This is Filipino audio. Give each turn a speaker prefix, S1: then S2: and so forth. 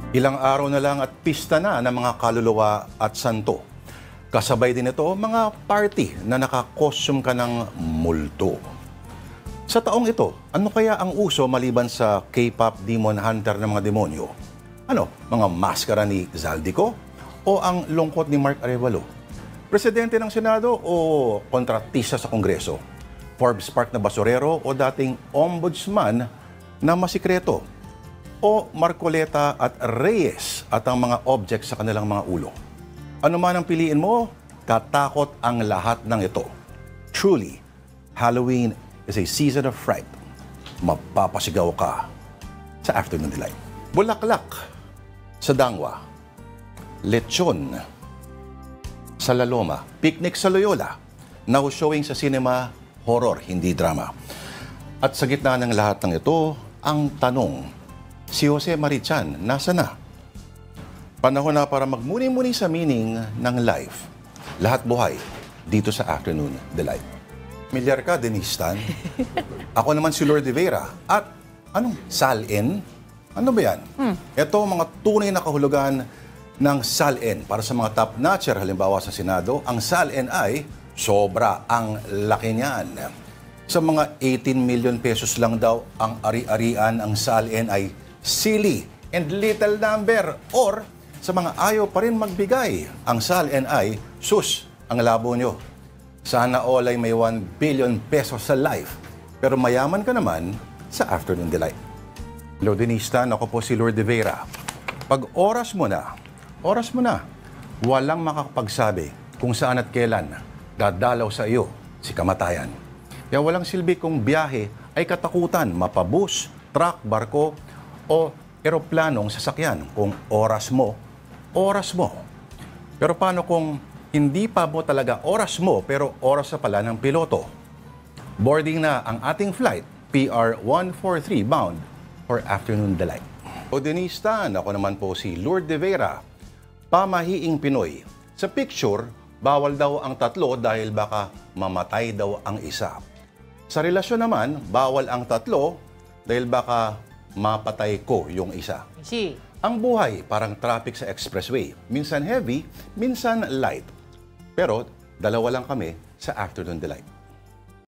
S1: Ilang araw na lang at pista na ng mga kaluluwa at santo. Kasabay din ito mga party na nakakostume ka ng multo. Sa taong ito, ano kaya ang uso maliban sa K-pop demon hunter ng mga demonyo? Ano, mga maskara ni Zaldico? O ang lungkot ni Mark Arevalo? Presidente ng Senado o kontratista sa Kongreso? Forbes Park na basurero o dating ombudsman na masikreto? O Marcoleta at Reyes at ang mga objects sa kanilang mga ulo? Ano man ang piliin mo, katakot ang lahat ng ito. Truly, Halloween is a season of fright. Mapapasigaw ka sa Afternoon Delight. Bulaklak sa Dangwa. Lechon sa La Loma. Picnic sa Loyola. Now showing sa cinema, horror, hindi drama. At sa gitna ng lahat ng ito, ang tanong, si Jose Marichan, nasa na? Panahon na para magmuni-muni sa meaning ng life. Lahat buhay dito sa Afternoon Delight. Milyar ka, Denise Tan. Ako naman si Lord de Vera. At anong SALN? Ano ba yan? Ito mga tunay na kahulugan ng SALN. Para sa mga top-notcher, halimbawa sa Senado, ang SALN ay sobra ang laki niyan. Sa mga 18 million pesos lang daw ang ari-arian, ang SALN ay silly and little number. Or sa mga ayaw pa rin magbigay, ang SALN ay sus, ang labo nyo. Sana all ay may 1 billion pesos sa life. Pero mayaman ka naman sa Afternoon Delight. Hello, Denise Tan. Ako po si Lord de Vera. Pag oras mo na, walang makakapagsabi kung saan at kailan dadalaw sa iyo si kamatayan. Kaya walang silbi kung biyahe ay katakutan, mapabus, truck, barko, o eroplanong sasakyan. Kung oras mo. Pero paano kung hindi pa mo talaga oras mo, pero oras na pala ng piloto? Boarding na ang ating flight, PR 143 bound for Afternoon Delight. O Denise Tan, ako naman po si Lord de Vera, pamahiing Pinoy. Sa picture, bawal daw ang tatlo dahil baka mamatay daw ang isa. Sa relasyon naman, bawal ang tatlo dahil baka mapatay ko yung isa. Ang buhay parang traffic sa expressway. Minsan heavy, minsan light. Pero dalawa lang kami sa Afternoon Delight.